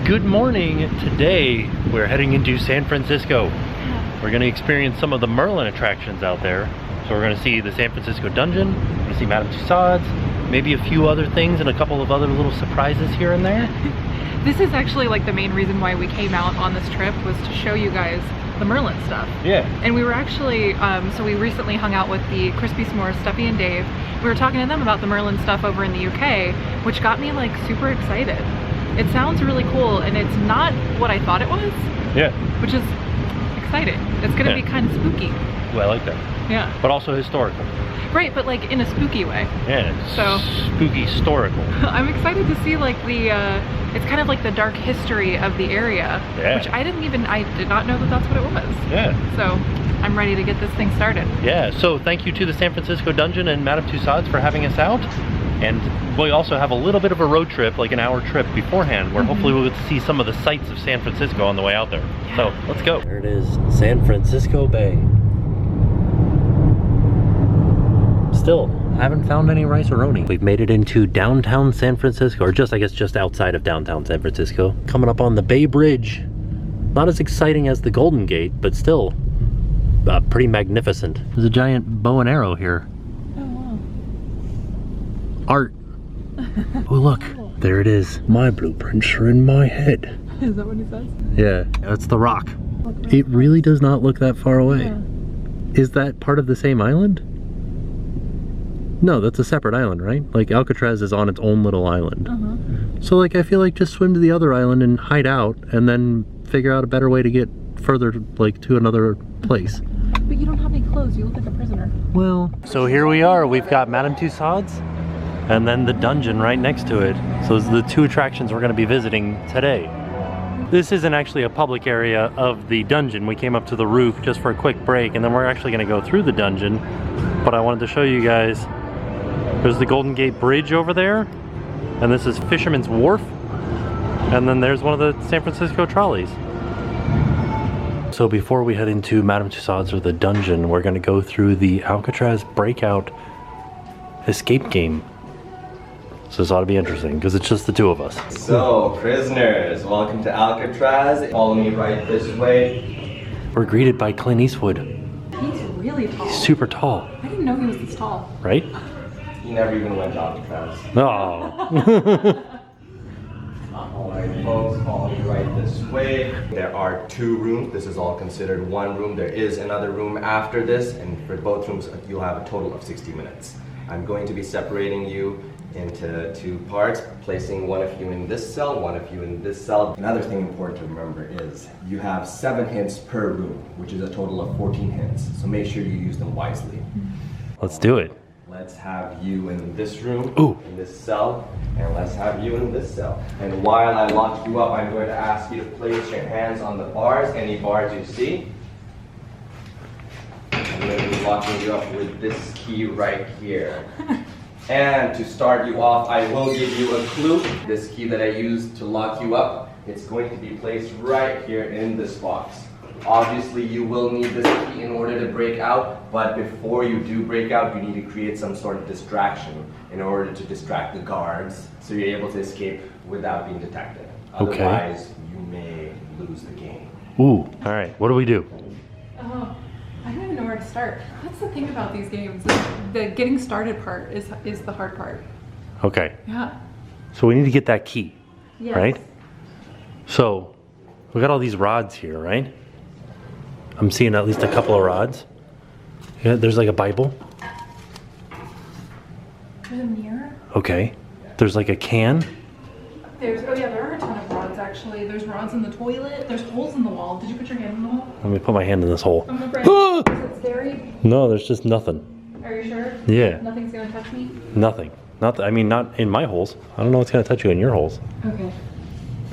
Good morning. Today we're heading into San Francisco. We're going to experience some of the Merlin attractions out there. So we're going to see the San Francisco Dungeon, we're going to see Madame Tussauds, maybe a few other things and a couple of other little surprises here and there. This is actually like the main reason why we came out on this trip, was to show you guys the Merlin stuff. Yeah. And we were actually, so we recently hung out with the Crispy S'mores, Stuffy and Dave. We were talking to them about the Merlin stuff over in the UK, which got me like super excited. It sounds really cool, and it's not what I thought it was. Yeah. Which is exciting. It's gonna be kind of spooky. Well, I like that. Yeah. But also historical. Right, but like in a spooky way. Yeah, so spooky historical. I'm excited to see like the, it's kind of like the dark history of the area, which I did not know that that's what it was. Yeah. So I'm ready to get this thing started. Yeah, so thank you to the San Francisco Dungeon and Madame Tussauds for having us out. And we also have a little bit of a road trip, like an hour trip beforehand, where hopefully we'll get to see some of the sights of San Francisco on the way out there. Yeah. So let's go. There it is, San Francisco Bay. Still, haven't found any rice-a-roni. We've made it into downtown San Francisco, or just, I guess, just outside of downtown San Francisco. Coming up on the Bay Bridge. Not as exciting as the Golden Gate, but still pretty magnificent. There's a giant bow and arrow here. Oh, wow. Art. Oh, look, there it is. My blueprints are in my head. Is that what he says? Yeah, that's the rock. It really does not look that far away. Yeah. Is that part of the same island? No, that's a separate island, right? Like Alcatraz is on its own little island. So like I feel like just swim to the other island and hide out and then figure out a better way to get further like to another place. But you don't have any clothes, you look like a prisoner. Well, so here we are. We've got Madame Tussauds and then the dungeon right next to it. So those are the two attractions we're going to be visiting today. This isn't actually a public area of the dungeon. We came up to the roof just for a quick break and then we're actually going to go through the dungeon. But I wanted to show you guys. There's the Golden Gate Bridge over there, and this is Fisherman's Wharf, and then there's one of the San Francisco trolleys. So before we head into Madame Tussauds or the dungeon, we're going to go through the Alcatraz Breakout escape game. So this ought to be interesting, because it's just the two of us. So, prisoners, welcome to Alcatraz. Follow me right this way. We're greeted by Clint Eastwood. He's really tall. He's super tall. I didn't know he was this tall. Right? He never even went to Alcatraz. Oh. Alright folks, follow me right this way. There are two rooms. This is all considered one room. There is another room after this, and for both rooms you'll have a total of 60 minutes. I'm going to be separating you into two parts, placing one of you in this cell, one of you in this cell. Another thing important to remember is you have 7 hints per room, which is a total of 14 hints. So make sure you use them wisely. Let's do it. Let's have you in this room, in this cell, and let's have you in this cell. And while I lock you up, I'm going to ask you to place your hands on the bars, any bars you see. I'm going to be locking you up with this key right here. And to start you off, I will give you a clue. This key that I used to lock you up, it's going to be placed right here in this box. Obviously, you will need this key in order to break out, but before you do break out, you need to create some sort of distraction in order to distract the guards so you're able to escape without being detected. Okay. Otherwise, you may lose the game. Ooh, all right, what do we do? Oh, I don't even know where to start. That's the thing about these games. The getting started part is the hard part. Okay. Yeah. So we need to get that key, yes. right? So we got all these rods here, right? I'm seeing at least a couple of rods. Yeah, there's like a Bible. There's a mirror. Okay. There's like a can. There are a ton of rods actually. There's rods in the toilet. There's holes in the wall. Did you put your hand in the hole? Let me put my hand in this hole. I'm afraid. Is it scary? No, there's just nothing. Are you sure? Yeah. Nothing's gonna touch me? Nothing. I mean, not in my holes. I don't know what's gonna touch you in your holes. Okay.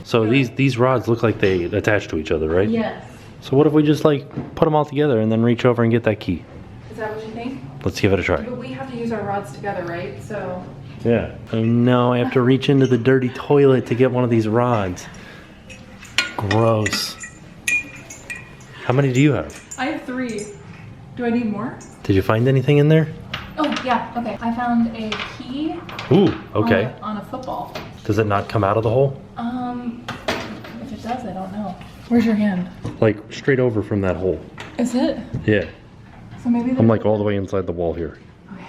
So these rods look like they attach to each other, right? Yes. So what if we just like put them all together and then reach over and get that key? Is that what you think? Let's give it a try. But we have to use our rods together, right? So. Yeah. Oh no, I have to reach into the dirty toilet to get one of these rods. Gross. How many do you have? I have 3. Do I need more? Did you find anything in there? Oh, yeah, okay. I found a key. Ooh, okay. On a football. Does it not come out of the hole? does? I don't know. Where's your hand? Like straight over from that hole. Is it? Yeah. So maybe I'm like all the way inside the wall here. Okay.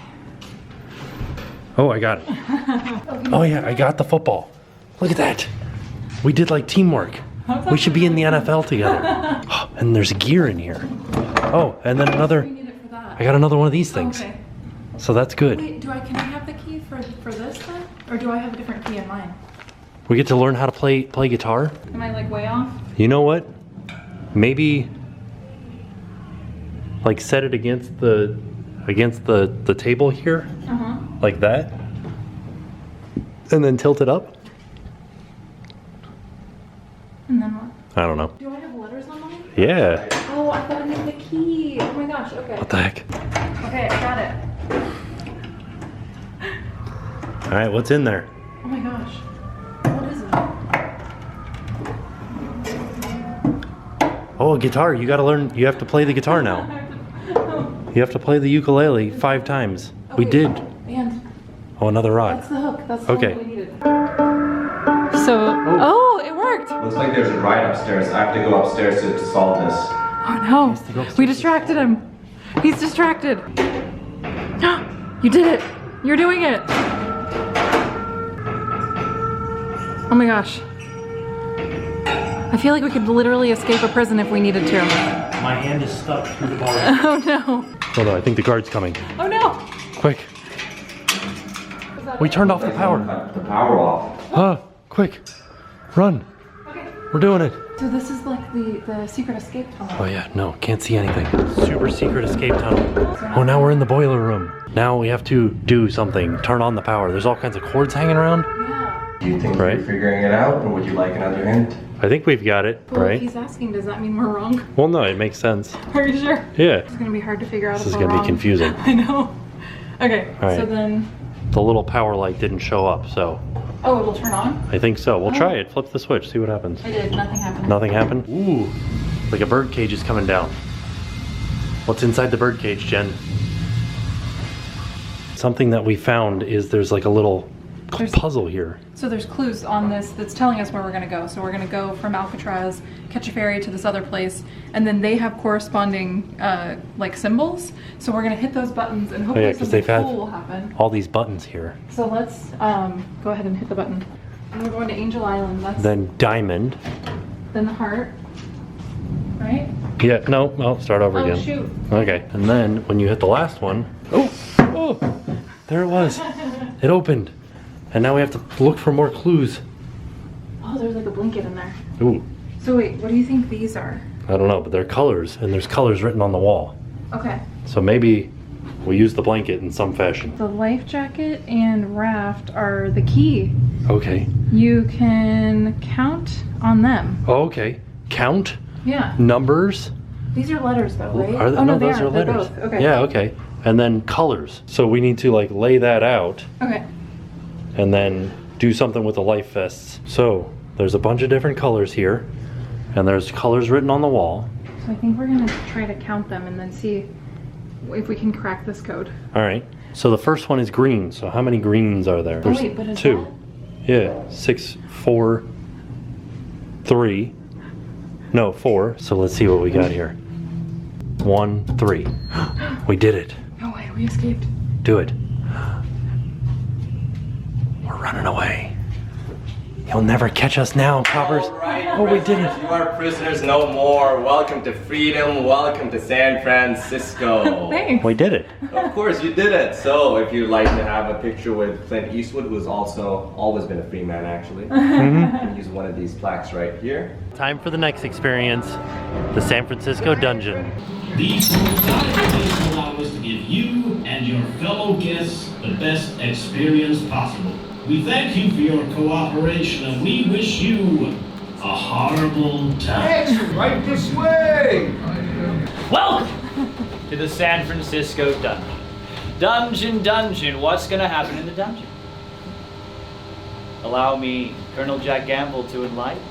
Oh, I got it. Oh yeah, I got the football. Look at that. We did like teamwork. We should be in the NFL together. And there's gear in here. Oh, and then another. We need it for that. I got another one of these things. Okay. So that's good. Wait, can I have the key for this then? Or do I have a different key in mine? We get to learn how to play guitar. Am I like way off? You know what? Maybe like set it against the table here, like that, and then tilt it up. And then what? I don't know. Do I have letters on mine? Yeah. Oh, I thought I needed the key. Oh my gosh. Okay. What the heck? Okay, I got it. All right, what's in there? Oh my gosh. What is it? Oh, a guitar. You gotta learn. You have to play the guitar now. You have to play the ukulele 5 times. We did. And Oh, another rod. that's the hook. That's the Okay. hook we needed. So, oh, it worked. Looks like there's a ride upstairs. I have to go upstairs to solve this. Oh no, we distracted him. He's distracted. You did it. You're doing it. Oh my gosh. I feel like we could literally escape a prison if we needed to. My hand is stuck through the bars. Oh no. Oh no, I think the guard's coming. Oh no. Quick. We turned off the power. Cut the power off. Quick. Run. Okay. We're doing it. So this is like the secret escape tunnel. Oh yeah, no, can't see anything. Super secret escape tunnel. Oh, now we're in the boiler room. Now we have to do something. Turn on the power. There's all kinds of cords hanging around. Yeah. Do you think Right. you're figuring it out, or would you like another hint? I think we've got it, Well, if right? he's asking, does that mean we're wrong? Well, no, it makes sense. Are you sure? Yeah. It's gonna be hard to figure out This if is we're gonna be wrong. confusing. I know. Okay, All right. so then, The little power light didn't show up, so oh, it will turn on? I think so. We'll try it. Flip the switch, see what happens. I did, nothing happened. Nothing happened? Ooh, like a bird cage is coming down. What's inside the bird cage, Jen? Something that we found is there's like a little puzzle here. So there's clues on this that's telling us where we're gonna go. So we're gonna go from Alcatraz, catch a ferry to this other place, and then they have corresponding like symbols. So we're gonna hit those buttons and hopefully yeah, 'cause something they've had cool will happen. all these buttons here. So let's go ahead and hit the button. And we're going to Angel Island. That's Then diamond. then the heart, right? Yeah, no, well, start over Oh, again. shoot. Okay, and then when you hit the last one, oh, there it was. It opened. And now we have to look for more clues. Oh, there's like a blanket in there. Ooh, So wait, what do you think these are? I don't know, but they're colors, and there's colors written on the wall. Okay. So maybe we'll use the blanket in some fashion. The life jacket and raft are the key. Okay. You can count on them. Oh, okay. Count, Yeah. numbers. These are letters though, right? Are they, oh no, they those are They're letters. both. Okay. Yeah, okay. And then colors. So we need to like lay that out Okay. and then do something with the life vests. So there's a bunch of different colors here, and there's colors written on the wall. So I think we're gonna try to count them and then see if we can crack this code. All right. So the first one is green. So how many greens are there? There's wait, but is 2. Yeah. 6, 4, 3. No, 4. So let's see what we got here. 1, 3. We did it. No way, we escaped. Do it. We're running away. You'll never catch us now, coppers. All right, Oh, we did prisoners, it. You are prisoners no more. Welcome to freedom. Welcome to San Francisco. Thanks. We did it. Of course, you did it. So, if you'd like to have a picture with Clint Eastwood, who's also always been a free man, actually, you can use one of these plaques right here. Time for the next experience, the San Francisco Dungeon. These activities allow us to give you and your fellow guests the best experience possible. We thank you for your cooperation and we wish you a horrible time. Right this way! Welcome to the San Francisco Dungeon. Dungeon, what's gonna happen in the dungeon? Allow me, Colonel Jack Gamble, to enlighten.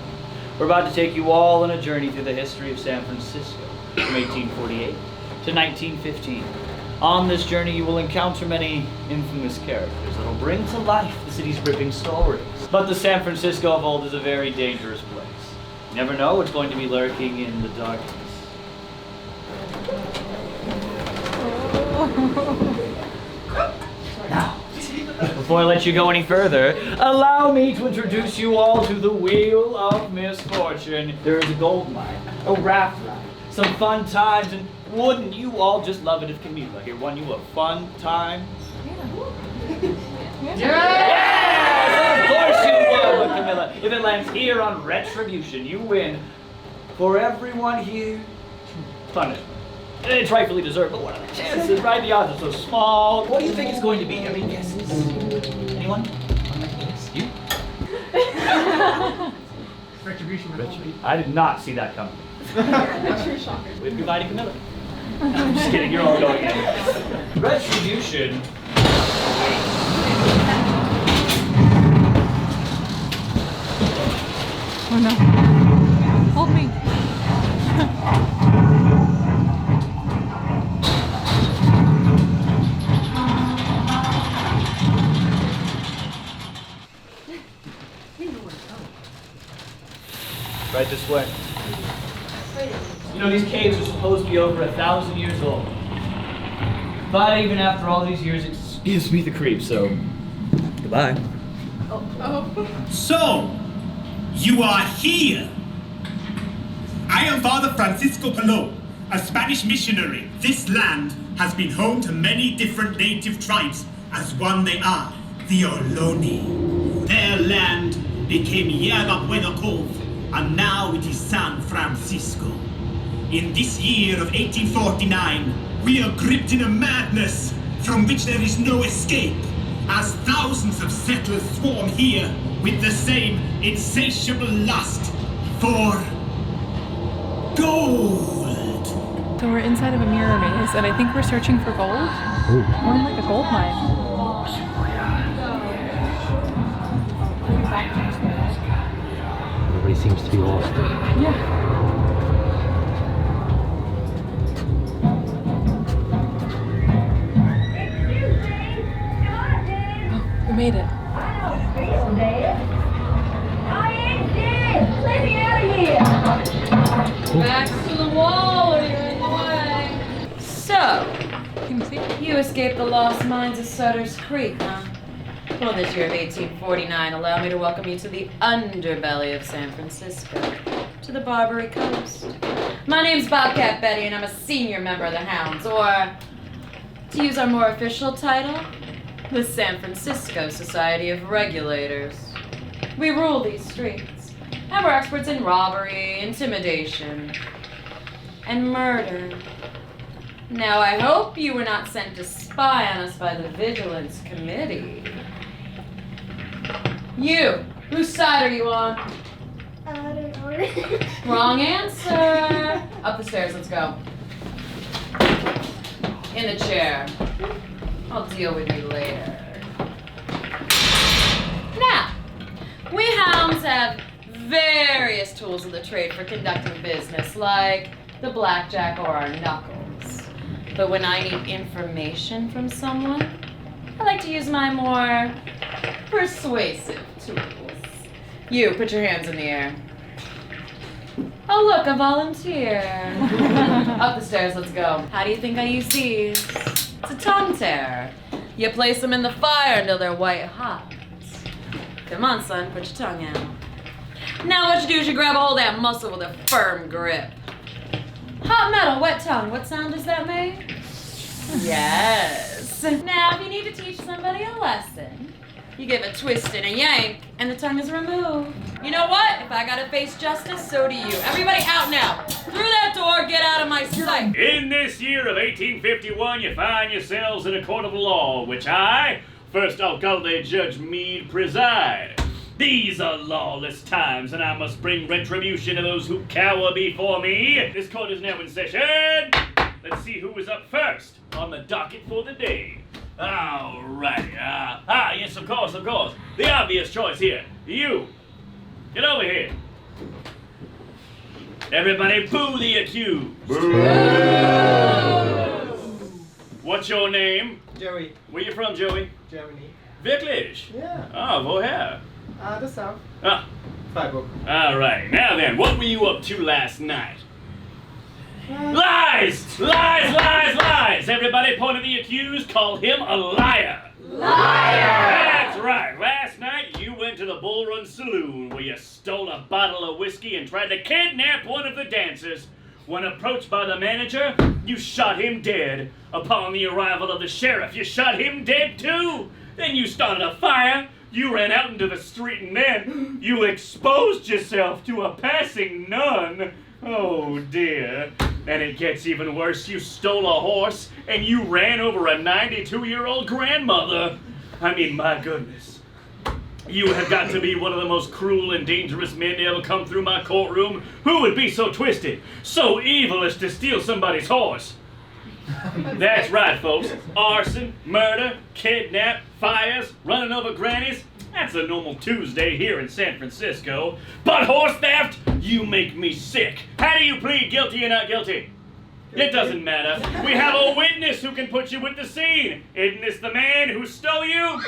We're about to take you all on a journey through the history of San Francisco from 1848 to 1915. On this journey, you will encounter many infamous characters that will bring to life the city's gripping stories. But the San Francisco of old is a very dangerous place. You never know what's going to be lurking in the darkness. Now, before I let you go any further, allow me to introduce you all to the Wheel of Misfortune. There is a gold mine, a raft ride, some fun times, and wouldn't you all just love it if Camila here won you a fun time? Yes, of course you would, but Camilla. If it lands here on Retribution, you win. For everyone here, punishment. It's rightfully deserved, but what are the chances, right? The odds are so small. What do you think it's going to be? Any guesses? Anyone? You? Retribution. I did not see that coming. With goodbye to Camilla. I'm just kidding, you're all going in. Retribution. Oh no. Hold me. Right this way. You know, these caves are supposed to be over 1,000 years old. But even after all these years, it gives me the creep, so goodbye. So, you are here. I am Father Francisco Palo, a Spanish missionary. This land has been home to many different native tribes, as one they are, the Ohlone. Their land became Yagapueda Cove, and now it is San Francisco. In this year of 1849, we are gripped in a madness from which there is no escape, as thousands of settlers swarm here with the same insatiable lust for gold. So we're inside of a mirror maze, and I think we're searching for gold. We're in like a gold mine. Everybody seems to be lost. Yeah. Oh, we made it. Back to the wall or you're in the way. So, Can you see? you escaped the lost mines of Sutter's Creek, huh? Well, this year of 1849, allow me to welcome you to the underbelly of San Francisco, to the Barbary Coast. My name's Bobcat Betty, and I'm a senior member of the Hounds, or, to use our more official title, the San Francisco Society of Regulators. We rule these streets, and we're experts in robbery, intimidation, and murder. Now, I hope you were not sent to spy on us by the Vigilance Committee. You! Whose side are you on? I don't know. Wrong answer! Up the stairs, let's go. In the chair. I'll deal with you later. Now, we hounds have various tools of the trade for conducting business, like the blackjack or our knuckles. But when I need information from someone, I like to use my more persuasive tools. You, put your hands in the air. Oh look, a volunteer. Up the stairs, let's go. How do you think I use these? It's a tongue tear. You place them in the fire until they're white hot. Come on, son, put your tongue out. Now what you do is you grab a hold of that muscle with a firm grip. Hot metal, wet tongue, what sound does that make? Yes. Now if you need to teach somebody a lesson, you give a twist and a yank, and the tongue is removed. You know what? If I gotta face justice, so do you. Everybody out now. Through that door, get out of my sight. In this year of 1851, you find yourselves in a court of law, which I, First Alcalde Judge Meade, preside. These are lawless times, and I must bring retribution to those who cower before me. This court is now in session. Let's see who is up first on the docket for the day. Alrighty. Yes, of course. The obvious choice here. You. Get over here. Everybody boo the accused. Boo. What's your name? Joey, Where you from, Joey? Germany. Wirklich? Yeah. Ah, woher? The South. Ah, All right, now then, what were you up to last night? Lies! Lies, lies, lies! Everybody point at the accused, call him a liar. Liar! That's right. Last night you went to the Bull Run Saloon where you stole a bottle of whiskey and tried to kidnap one of the dancers. When approached by the manager, you shot him dead. Upon the arrival of the sheriff, you shot him dead too. Then you started a fire. You ran out into the street and then you exposed yourself to a passing nun. Oh dear. And it gets even worse. You stole a horse and you ran over a 92-year-old grandmother. I mean, my goodness. You have got to be one of the most cruel and dangerous men to ever come through my courtroom. Who would be so twisted, so evil as to steal somebody's horse? That's right, folks. Arson, murder, kidnap, fires, running over grannies. That's a normal Tuesday here in San Francisco. But horse theft? You make me sick. How do you plead guilty or not guilty? It doesn't matter. We have a witness who can put you with the scene. Isn't this the man who stole you?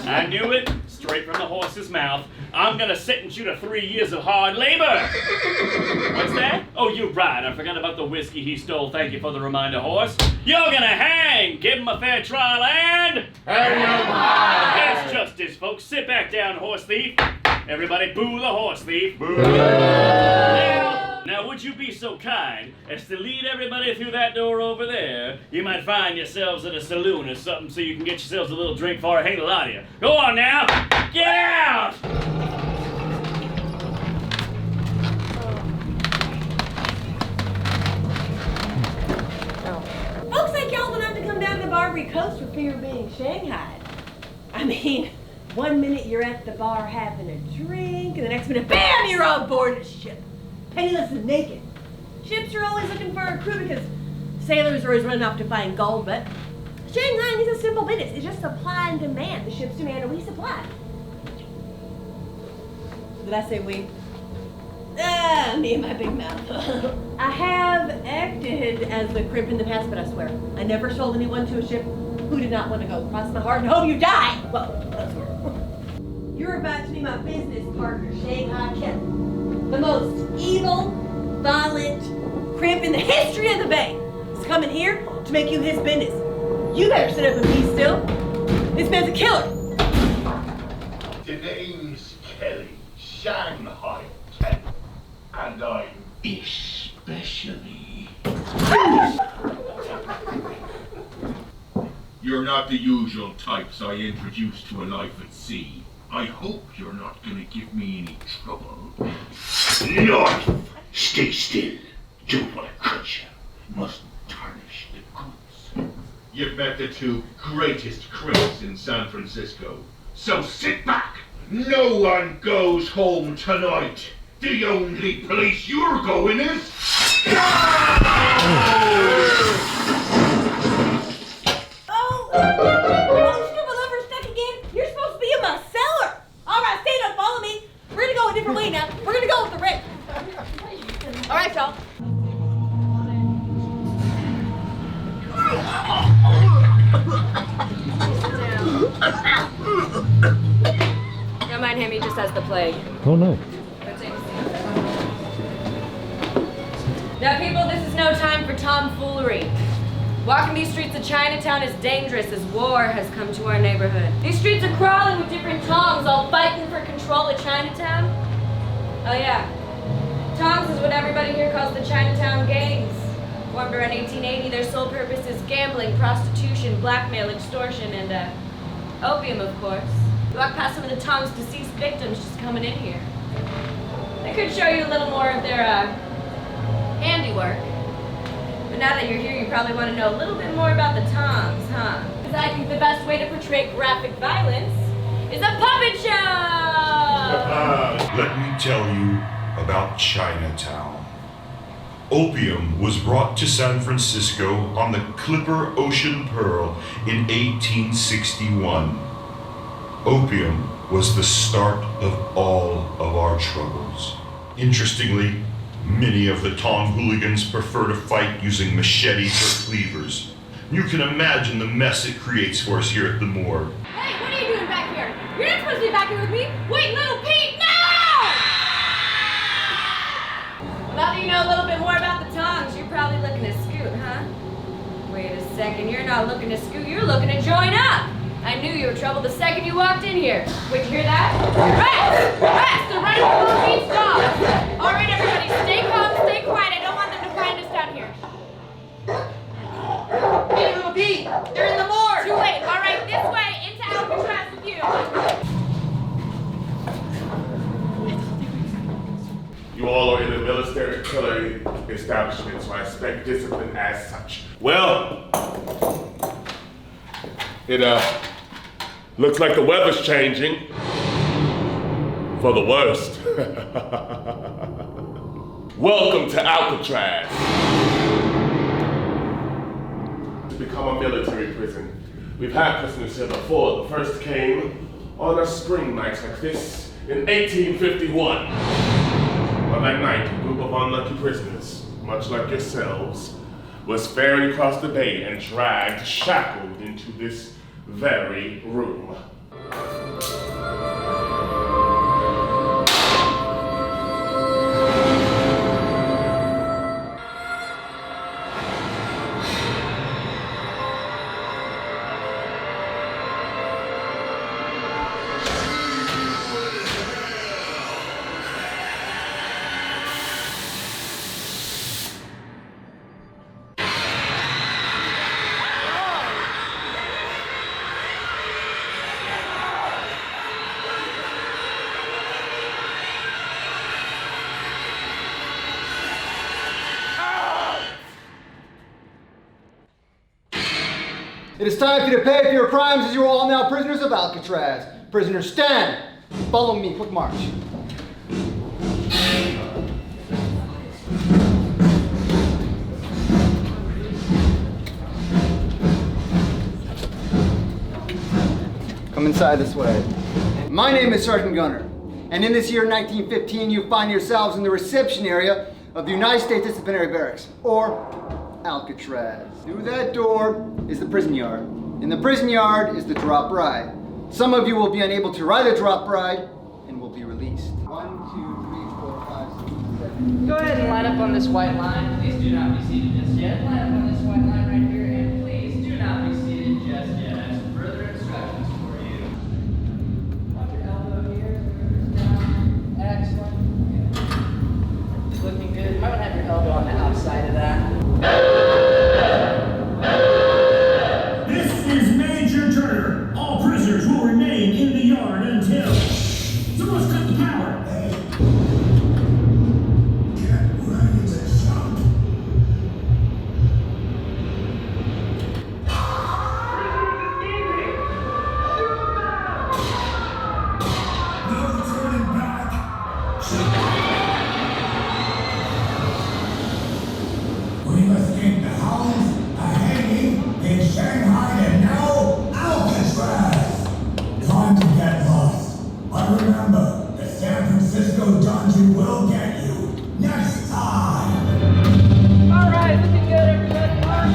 I knew it. Straight from the horse's mouth. I'm gonna sentence you to 3 years of hard labor. What's that? Oh, you're right. I forgot about the whiskey he stole. Thank you for the reminder, horse. You're gonna hang. Give him a fair trial and... hang him high. That's justice, folks. Sit back down, horse thief. Everybody boo the horse thief. Boo. Now, would you be so kind as to lead everybody through that door over there? You might find yourselves at a saloon or something so you can get yourselves a little drink before I hang the lot of you. Go on now. Get out! Folks like y'all don't have to come down to the Barbary Coast for fear of being shanghaied. I mean, 1 minute you're at the bar having a drink, and the next minute, bam, you're on board a ship. Penniless and naked. Ships are always looking for a crew because sailors are always running off to find gold, but Shanghai is a simple business. It's just supply and demand. The ships demand and we supply. Did I say we? Me and my big mouth. I have acted as the crimp in the past, but I swear, I never sold anyone to a ship who did not want to go across my heart and hope you die. Well, that's weird. You're about to be my business partner, Shanghai Kevin. The most evil, violent crimp in the history of the Bay is coming here to make you his business. You better sit up and be still. This man's a killer. The name's Kelly, Shanghai Kelly, and I'm especially... You're not the usual types I introduce to a life at sea. I hope you're not gonna give me any trouble. Knife! Stay still. Don't want to cut you. Mustn't tarnish the goods. You've met the two greatest crimps in San Francisco. So sit back. No one goes home tonight. The only place you're going is... Oh, scribble over stuck again. You're supposed to be in my cellar. All right, stand up, follow me. We're gonna go a different way now. We're gonna go with the red. All right, y'all. Don't mind him, he just has the plague. Oh no. Now people, this is no time for tomfoolery. Walking these streets of Chinatown is dangerous as war has come to our neighborhood. These streets are crawling with different tongs, all fighting for control of Chinatown. Oh yeah, tongs is what everybody here calls the Chinatown gangs. Formed around 1880, their sole purpose is gambling, prostitution, blackmail, extortion, and opium, of course. You walk past some of the tongs' deceased victims just coming in here. I could show you a little more of their handiwork. But now that you're here, you probably want to know a little bit more about the tongs, huh? Because I think the best way to portray graphic violence is a puppet show! Let me tell you about Chinatown. Opium was brought to San Francisco on the Clipper Ocean Pearl in 1861. Opium was the start of all of our troubles. Interestingly, many of the Tong hooligans prefer to fight using machetes or cleavers. You can imagine the mess it creates for us here at the morgue. Hey, what are you doing back here? You're not supposed to be back here with me. Wait, little Pete, no! Well, now that you know a little bit more about the tongues, you're probably looking to scoot, huh? Wait a second, you're not looking to scoot, you're looking to join up. I knew you were trouble the second you walked in here. Wait, you hear that? Rats! Rats! They're running from little Pete's dogs. All right, everybody, stay calm, stay quiet. I don't want them to find us down here. Hey, little Pete! They're in the morgue! Too late. All right, this way, into Alcatraz with you. You all are in a military establishment, so I expect discipline as such. Well, it looks like the weather's changing for the worst. Welcome to Alcatraz. It's become a military prison. We've had prisoners here before. The first came on a spring night like this in 1851. On that night, a group of unlucky prisoners, much like yourselves, was ferried across the bay and dragged shackled into this very room. It is time for you to pay for your crimes, as you are all now prisoners of Alcatraz. Prisoners, stand! Follow me, quick march. Come inside this way. My name is Sergeant Gunner, and in this year 1915, you find yourselves in the reception area of the United States Disciplinary Barracks, or Alcatraz. Through that door is the prison yard. In the prison yard is the drop ride. Some of you will be unable to ride the drop ride and will be released. 1, 2, 3, 4, 5, 6, 7. Go ahead and line up on this white line. Please do not be seated just yet. Line up on this white line right here, and please do not be seated just yet. I have some further instructions for you. Pop your elbow here. Down. Excellent. Looking good. You might want to have your elbow on the outside of that. This is Major Turner. All prisoners will remain in the yard until someone's cut the power. Get ready to jump. No turning back. We must escape the hounds, a hanging in Shanghai, and now Alcatraz. Time to get lost. But remember, the San Francisco dungeon will get you next time. All right, looking good, everybody.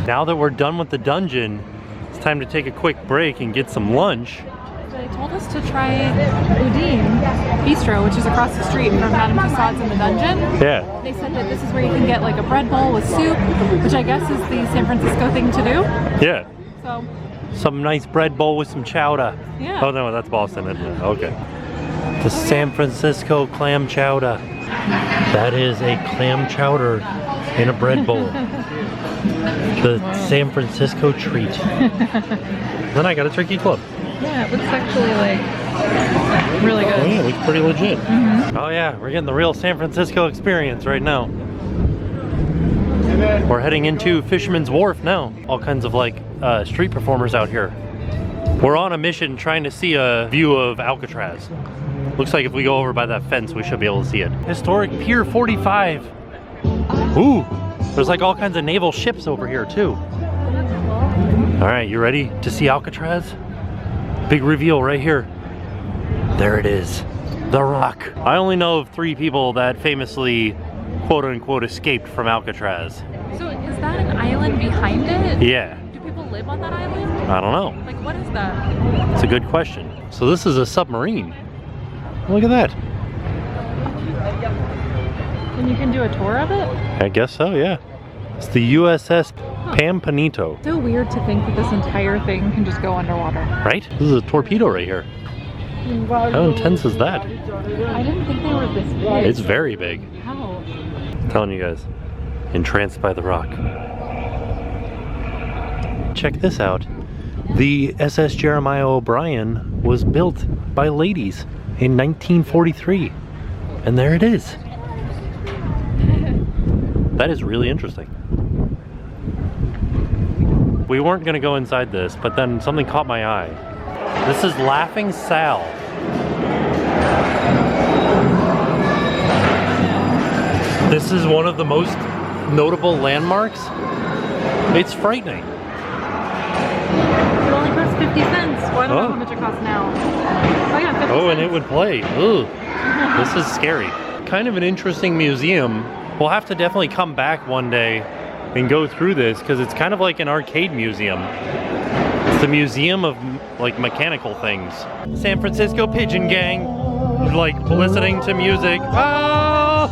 Now that we're done with the dungeon, it's time to take a quick break and get some lunch. They told us to try Udine Bistro, which is across the street from Madame Tussauds in the dungeon. Yeah. They said that this is where you can get like a bread bowl with soup, which I guess is the San Francisco thing to do. Yeah. So. Some nice bread bowl with some chowder. Yeah. Oh no, that's Boston, isn't it? Okay. The San Francisco clam chowder. That is a clam chowder in a bread bowl. The San Francisco treat. Then I got a turkey club. Yeah, it looks actually like really good. Oh yeah, it looks pretty legit. Oh yeah, we're getting the real San Francisco experience right now. We're heading into Fisherman's Wharf now. All kinds of like street performers out here. We're on a mission trying to see a view of Alcatraz. Looks like if we go over by that fence, we should be able to see it. Historic Pier 45. Ooh, there's like all kinds of naval ships over here too. All right, you ready to see Alcatraz? Big reveal right here. There it is, the Rock. I only know of 3 people that famously, quote unquote, escaped from Alcatraz. So is that an island behind it? Yeah. Do people live on that island? I don't know. Like, what is that? It's a good question. So this is a submarine. Look at that. And you can do a tour of it? I guess so, yeah. It's the USS Pampanito. So weird to think that this entire thing can just go underwater. Right? This is a torpedo right here. How intense is that? I didn't think they were this big. It's very big. How? I'm telling you guys. Entranced by the rock. Check this out. The SS Jeremiah O'Brien was built by ladies in 1943. And there it is. That is really interesting. We weren't gonna go inside this, but then something caught my eye. This is Laughing Sal. This is one of the most notable landmarks. It's frightening. It only costs 50 cents. Well, I don't know how much it costs now. Oh yeah, 50 Oh, and cents. it would play. Ooh, this is scary. Kind of an interesting museum. We'll have to definitely come back one day and go through this because it's kind of like an arcade museum. It's the museum of like mechanical things. San Francisco Pigeon Gang, like listening to music. Oh,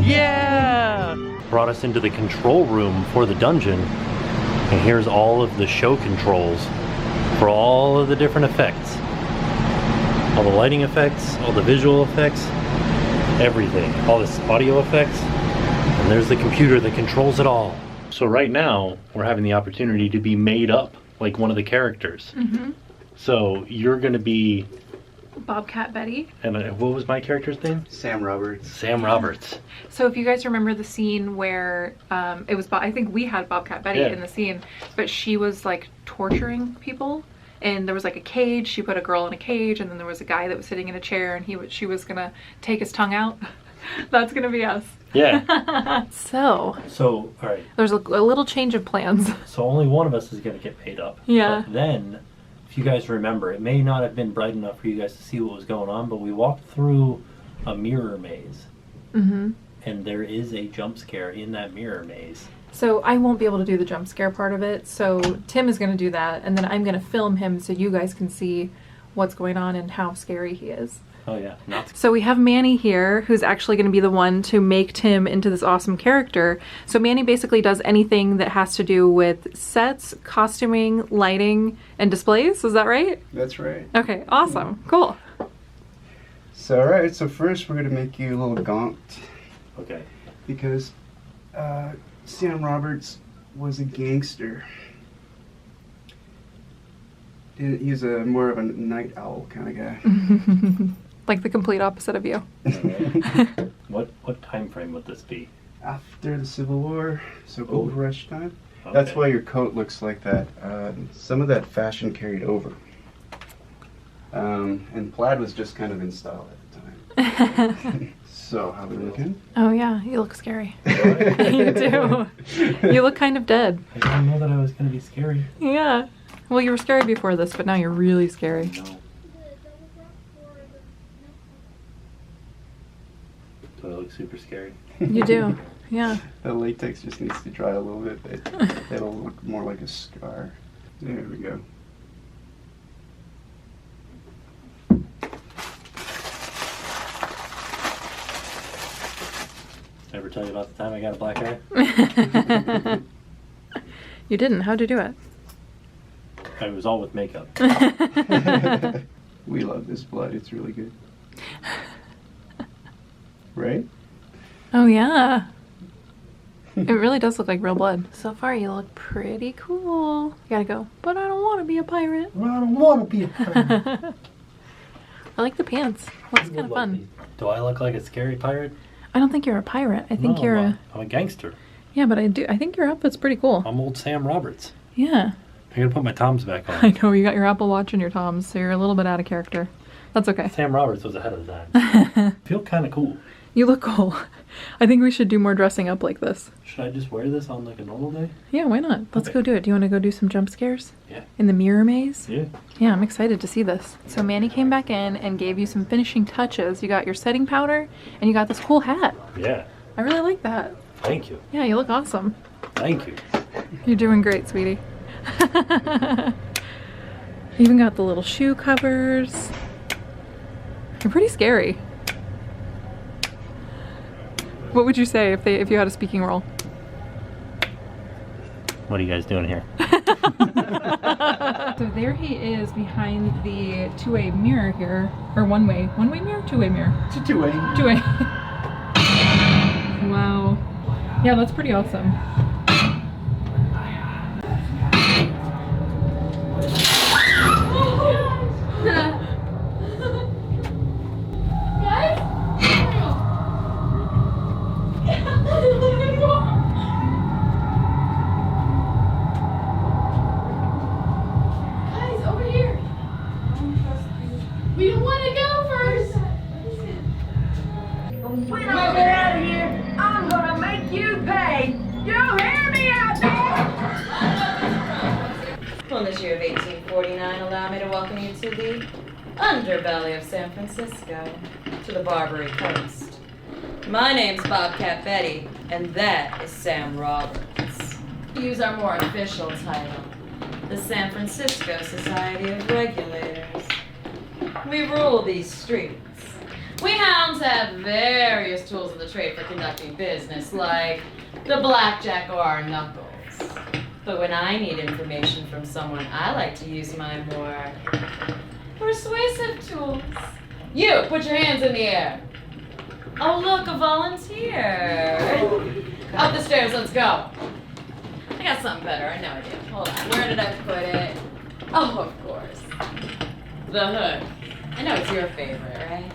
yeah! Brought us into the control room for the dungeon. And here's all of the show controls for all of the different effects. All the lighting effects, all the visual effects, everything. All this audio effects. And there's the computer that controls it all. So right now, we're having the opportunity to be made up like one of the characters. Mm-hmm. So you're gonna be... Bobcat Betty. And what was my character's name? Sam Roberts. Sam Roberts. So if you guys remember the scene where it was, I think we had Bobcat Betty in the scene, but she was like torturing people, and there was like a cage. She put a girl in a cage, and then there was a guy that was sitting in a chair, and she was gonna take his tongue out. That's gonna be us. Yeah. So all right. There's a little change of plans. So only one of us is gonna get paid up. Yeah. But then, if you guys remember, it may not have been bright enough for you guys to see what was going on, but we walked through a mirror maze. Mm-hmm. And there is a jump scare in that mirror maze. So I won't be able to do the jump scare part of it. So Tim is gonna do that, and then I'm gonna film him so you guys can see what's going on and how scary he is. Oh yeah, So we have Manny here, who's actually going to be the one to make Tim into this awesome character. So Manny basically does anything that has to do with sets, costuming, lighting, and displays. Is that right? That's right. Okay, awesome. Cool. So, alright, so first we're going to make you a little gaunt. Okay. Because Sam Roberts was a gangster. He's more of a night owl kind of guy. Like the complete opposite of you. What time frame would this be? After the Civil War, so Gold Rush time. Okay. That's why your coat looks like that. Some of that fashion carried over. And plaid was just kind of in style at the time. So, how are we looking? Oh yeah, you look scary. You do. You look kind of dead. I didn't know that I was going to be scary. Yeah. Well, you were scary before this, but now you're really scary. No. Do I look super scary? You do, yeah. The latex just needs to dry a little bit. It'll look more like a scar. There we go. Ever tell you about the time I got a black eye? You didn't. How'd you do it? I was all with makeup. We love this blood. It's really good. Right? Oh yeah. It really does look like real blood. So far you look pretty cool. You gotta go, but I don't want to be a pirate. Well, I don't want to be a pirate. I like the pants. Looks kind of fun. Do I look like a scary pirate? I don't think you're a pirate. I think you're I'm a gangster. Yeah, but I think your outfit's pretty cool. I'm old Sam Roberts. Yeah. I gotta put my Toms back on. I know, you got your Apple Watch and your Toms, so you're a little bit out of character. That's okay. Sam Roberts was ahead of the time. Feel kind of cool. You look cool. I think we should do more dressing up like this. Should I just wear this on like a normal day? Yeah, why not? Let's go do it. Do you want to go do some jump scares? Yeah. In the mirror maze? Yeah. Yeah, I'm excited to see this. So Manny came back in and gave you some finishing touches. You got your setting powder and you got this cool hat. Yeah. I really like that. Thank you. Yeah, you look awesome. Thank you. You're doing great, sweetie. Even got the little shoe covers. They're pretty scary. What would you say if you had a speaking role? What are you guys doing here? So there he is behind the two-way mirror here, or one-way mirror, two-way mirror. It's a two-way. Two-way. Wow. Yeah, that's pretty awesome. We don't want to go first. When I get out of here, I'm gonna make you pay. You hear me out there? On this year of 1849, allow me to welcome you to the underbelly of San Francisco, to the Barbary Coast. My name's Bobcat Betty, and that is Sam Roberts. To use our more official title, the San Francisco Society of Regulators. We rule these streets. We hounds have various tools of the trade for conducting business, like the blackjack or our knuckles. But when I need information from someone, I like to use my more persuasive tools. You, put your hands in the air. Oh, look, a volunteer. Up the stairs, let's go. I got something better, I know I do. Hold on, where did I put it? Oh, of course. The hood. I know it's your favorite, right?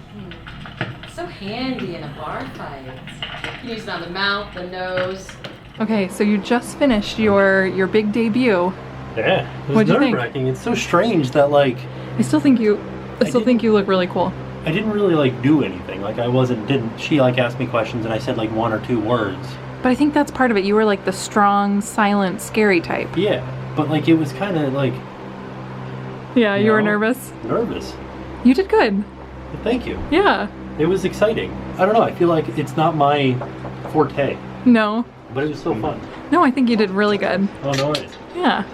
So handy in a bar fight. You can use it on the mouth, the nose. Okay, so you just finished your big debut. Yeah, it was What'd you think? nerve-wracking. It's so strange that like I still think you look really cool. I didn't really like do anything. Like she like asked me questions and I said like one or two words. But I think that's part of it. You were like the strong, silent, scary type. Yeah, but like it was kind of like. Yeah, you were nervous? Nervous. You did good. Thank you. Yeah. It was exciting. I don't know, I feel like it's not my forte. No. But it was still fun. No, I think you did really good. Oh, no worries. Yeah.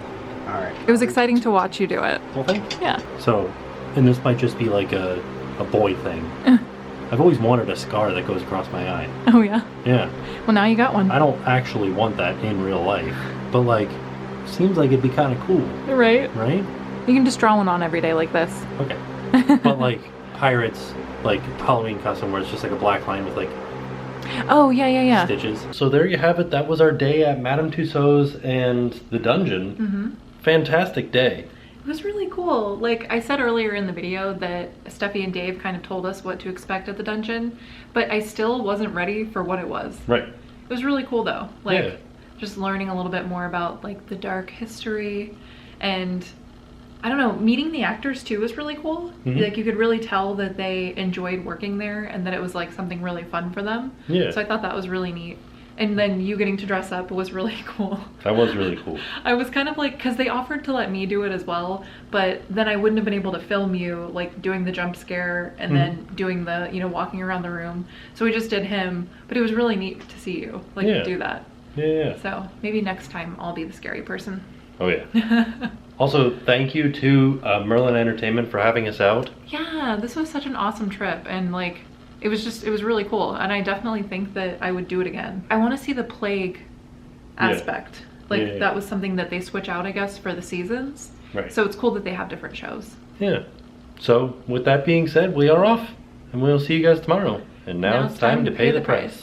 All right. It was exciting to watch you do it. Well, thanks. Yeah. So, and this might just be like a boy thing. I've always wanted a scar that goes across my eye. Oh, yeah? Yeah. Well, now you got one. I don't actually want that in real life, but like, seems like it'd be kind of cool. Right? Right? You can just draw one on every day like this. Okay. But like, pirates, like Halloween costume where it's just like a black line with like oh yeah stitches. So there you have it. That was our day at Madame Tussauds and the dungeon. Mm-hmm. Fantastic day. It was really cool. Like I said earlier in the video that Steffi and Dave kind of told us what to expect at the dungeon, but I still wasn't ready for what it was. Right. It was really cool though. Like just learning a little bit more about like the dark history, and I don't know, meeting the actors too was really cool. Mm-hmm. Like you could really tell that they enjoyed working there and that it was like something really fun for them. Yeah. So I thought that was really neat. And then you getting to dress up was really cool. That was really cool. I was kind of like, because they offered to let me do it as well, but then I wouldn't have been able to film you like doing the jump scare and then doing the, you know, walking around the room. So we just did him, but it was really neat to see you like do that. Yeah. So maybe next time I'll be the scary person. Oh yeah. Also, thank you to Merlin Entertainment for having us out. Yeah, this was such an awesome trip, and like it was really cool, and I definitely think that I would do it again. I want to see the plague aspect. Like that was something that they switch out, I guess, for the seasons. Right. So it's cool that they have different shows. Yeah. So with that being said, we are off, and we'll see you guys tomorrow. And now it's time to pay the price.